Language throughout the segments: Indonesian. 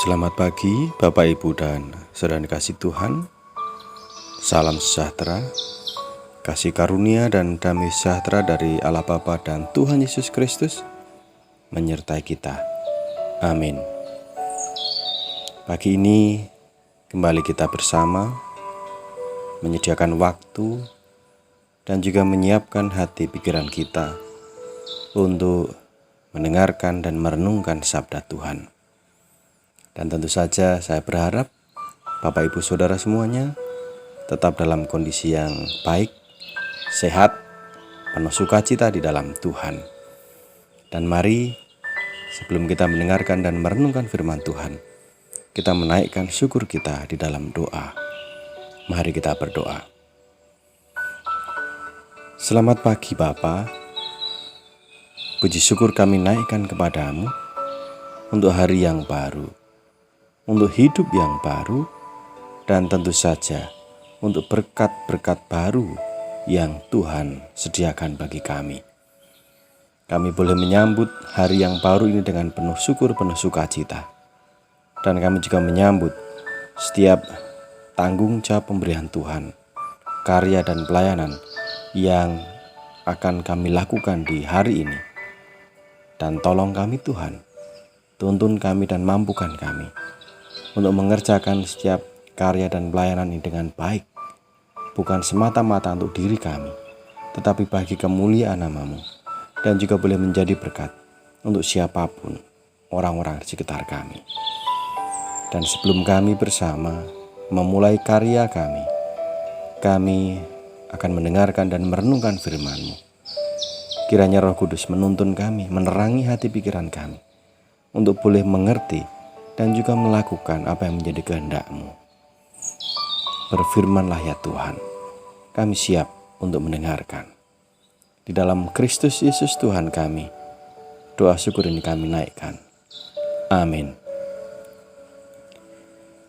Selamat pagi Bapak Ibu dan saudara kasih Tuhan. Salam sejahtera, kasih karunia dan damai sejahtera dari Allah Bapa dan Tuhan Yesus Kristus menyertai kita. Amin. Pagi ini kembali kita bersama menyediakan waktu dan juga menyiapkan hati pikiran kita untuk mendengarkan dan merenungkan sabda Tuhan. Dan tentu saja saya berharap Bapak Ibu Saudara semuanya tetap dalam kondisi yang baik, sehat, penuh sukacita di dalam Tuhan. Dan mari sebelum kita mendengarkan dan merenungkan firman Tuhan, kita menaikkan syukur kita di dalam doa. Mari kita berdoa. Selamat pagi Bapa, puji syukur kami naikkan kepadamu untuk hari yang baru, untuk hidup yang baru, dan tentu saja untuk berkat-berkat baru yang Tuhan sediakan bagi kami. Kami boleh menyambut hari yang baru ini dengan penuh syukur, penuh sukacita. Dan kami juga menyambut setiap tanggung jawab pemberian Tuhan, karya dan pelayanan yang akan kami lakukan di hari ini. Dan tolong kami Tuhan, tuntun kami dan mampukan kami untuk mengerjakan setiap karya dan pelayanan ini dengan baik, bukan semata-mata untuk diri kami, tetapi bagi kemuliaan nama-Mu, dan juga boleh menjadi berkat untuk siapapun orang-orang di sekitar kami. Dan sebelum kami bersama memulai karya kami akan mendengarkan dan merenungkan firman-Mu. Kiranya Roh Kudus menuntun kami, menerangi hati pikiran kami, untuk boleh mengerti dan juga melakukan apa yang menjadi kehendak-Mu. Berfirmanlah ya Tuhan, kami siap untuk mendengarkan. Di dalam Kristus Yesus Tuhan kami, doa syukur ini kami naikkan. Amin.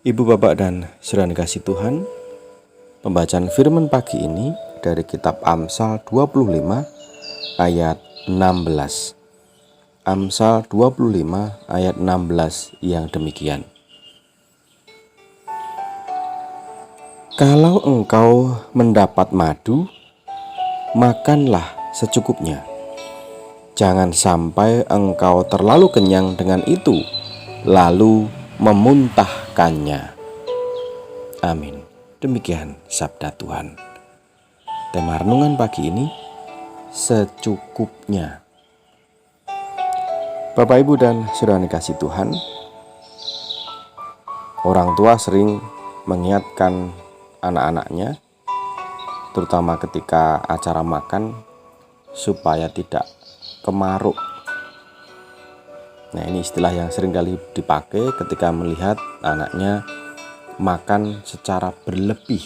Ibu, Bapak, dan saudara kasih Tuhan, pembacaan firman pagi ini dari kitab Amsal 25 ayat 16. Amsal 25 ayat 16 yang demikian. Kalau engkau mendapat madu, makanlah secukupnya. Jangan sampai engkau terlalu kenyang dengan itu, lalu memuntahkannya. Amin. Demikian sabda Tuhan. Tema renungan pagi ini, secukupnya. Bapak, Ibu, dan saudara kasih Tuhan, orang tua sering mengingatkan anak-anaknya, terutama ketika acara makan, supaya tidak kemaruk. Nah, ini istilah yang sering kali dipakai ketika melihat anaknya makan secara berlebih.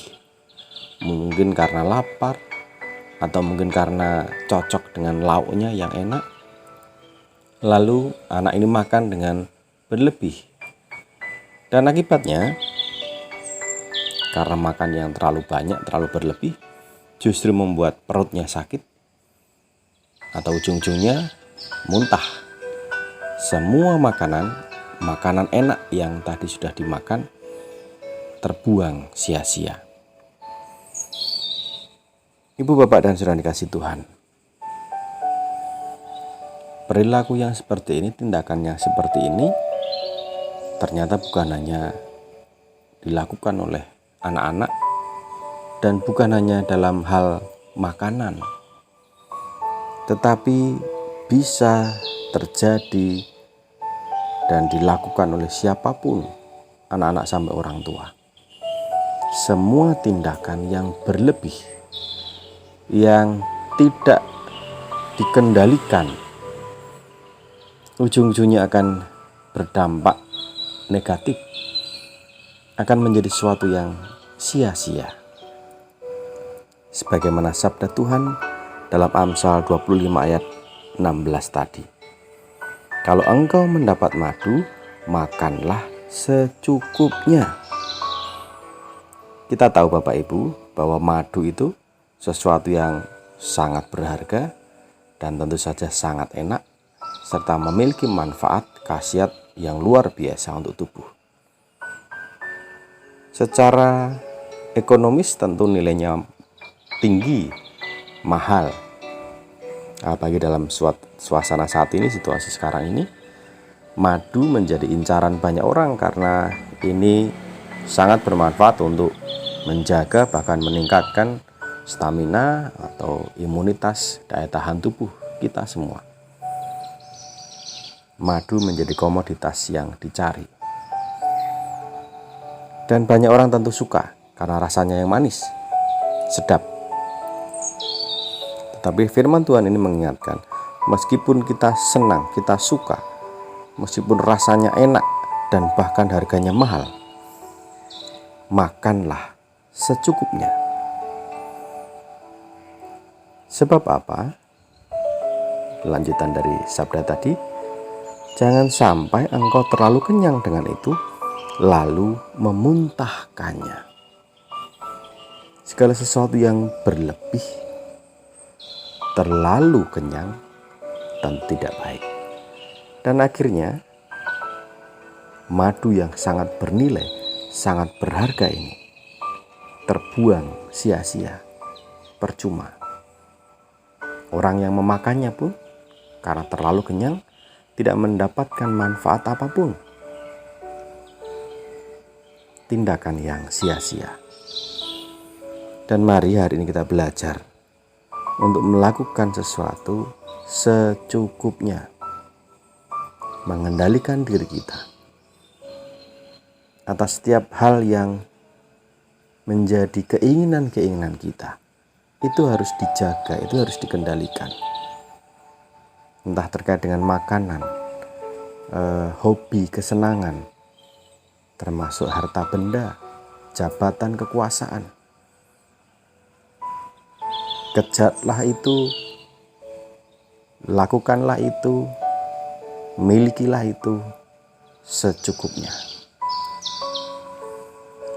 Mungkin karena lapar, atau mungkin karena cocok dengan lauknya yang enak. Lalu anak ini makan dengan berlebih. Dan akibatnya, karena makan yang terlalu banyak, terlalu berlebih, justru membuat perutnya sakit, atau ujung-ujungnya muntah. Semua makanan enak yang tadi sudah dimakan terbuang sia-sia. Ibu, Bapak, dan saudara dikasih Tuhan, perilaku yang seperti ini, tindakan yang seperti ini ternyata bukan hanya dilakukan oleh anak-anak dan bukan hanya dalam hal makanan, tetapi bisa terjadi dan dilakukan oleh siapapun, anak-anak sampai orang tua. Semua tindakan yang berlebih, yang tidak dikendalikan, ujung-ujungnya akan berdampak negatif, akan menjadi sesuatu yang sia-sia. Sebagaimana sabda Tuhan dalam Amsal 25 ayat 16 tadi. Kalau engkau mendapat madu, makanlah secukupnya. Kita tahu Bapak Ibu bahwa madu itu sesuatu yang sangat berharga dan tentu saja sangat enak, serta memiliki manfaat khasiat yang luar biasa untuk tubuh. Secara ekonomis tentu nilainya tinggi, mahal. Apalagi dalam suasana saat ini, situasi sekarang ini, madu menjadi incaran banyak orang karena ini sangat bermanfaat untuk menjaga bahkan meningkatkan stamina atau imunitas daya tahan tubuh kita semua. Madu menjadi komoditas yang dicari. Dan banyak orang tentu suka karena rasanya yang manis, sedap. Tetapi firman Tuhan ini mengingatkan, meskipun kita senang, kita suka, meskipun rasanya enak dan bahkan harganya mahal, makanlah secukupnya. Sebab apa? Lanjutan dari sabda tadi, jangan sampai engkau terlalu kenyang dengan itu, lalu memuntahkannya. Segala sesuatu yang berlebih, terlalu kenyang, dan tidak baik. Dan akhirnya, madu yang sangat bernilai, sangat berharga ini terbuang sia-sia, percuma. Orang yang memakannya pun karena terlalu kenyang tidak mendapatkan manfaat apapun. Tindakan yang sia-sia. Dan mari hari ini kita belajar untuk melakukan sesuatu secukupnya, mengendalikan diri kita atas setiap hal yang menjadi keinginan-keinginan kita. Itu harus dijaga, itu harus dikendalikan. Entah terkait dengan makanan, hobi, kesenangan, termasuk harta benda, jabatan, kekuasaan. Kejarlah itu, lakukanlah itu, milikilah itu secukupnya.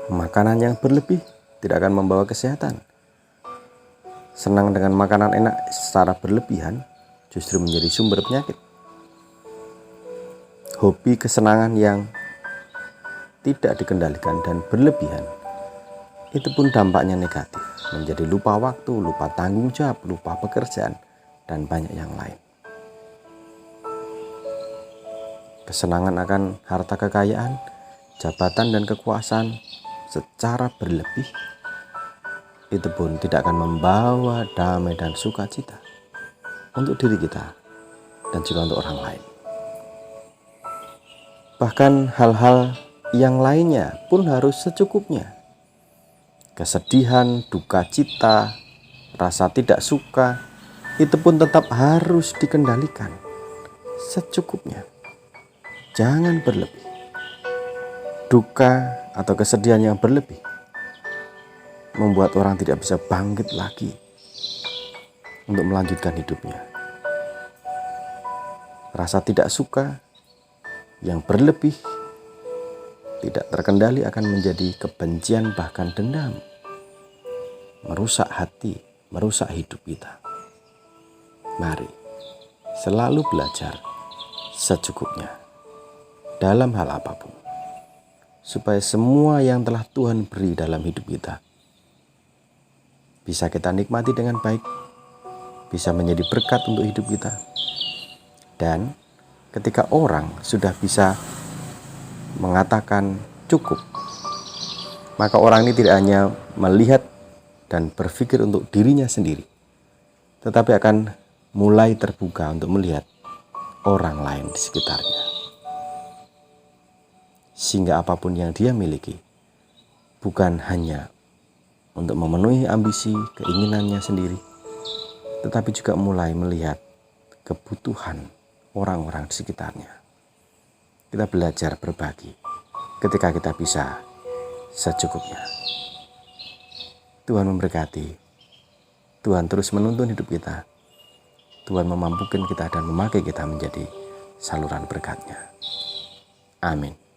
Makanan yang berlebih tidak akan membawa kesehatan. Senang dengan makanan enak secara berlebihan justru menjadi sumber penyakit. Hobi, kesenangan yang tidak dikendalikan dan berlebihan, itu pun dampaknya negatif, menjadi lupa waktu, lupa tanggung jawab, lupa pekerjaan, dan banyak yang lain. Kesenangan akan harta kekayaan, jabatan, dan kekuasaan secara berlebih, itu pun tidak akan membawa damai dan sukacita untuk diri kita dan juga untuk orang lain. Bahkan hal-hal yang lainnya pun harus secukupnya. Kesedihan, duka cita, rasa tidak suka, itu pun tetap harus dikendalikan secukupnya. Jangan berlebih. Duka atau kesedihan yang berlebih membuat orang tidak bisa bangkit lagi untuk melanjutkan hidupnya. Rasa tidak suka yang berlebih tidak terkendali akan menjadi kebencian bahkan dendam, merusak hati, merusak hidup kita. Mari selalu belajar secukupnya dalam hal apapun, supaya semua yang telah Tuhan beri dalam hidup kita bisa kita nikmati dengan baik, bisa menjadi berkat untuk hidup kita. Dan ketika orang sudah bisa mengatakan cukup, maka orang ini tidak hanya melihat dan berpikir untuk dirinya sendiri, tetapi akan mulai terbuka untuk melihat orang lain di sekitarnya. Sehingga apapun yang dia miliki bukan hanya untuk memenuhi ambisi, keinginannya sendiri, tetapi juga mulai melihat kebutuhan orang-orang di sekitarnya. Kita belajar berbagi ketika kita bisa secukupnya. Tuhan memberkati. Tuhan terus menuntun hidup kita. Tuhan memampukan kita dan memakai kita menjadi saluran berkat-Nya. Amin.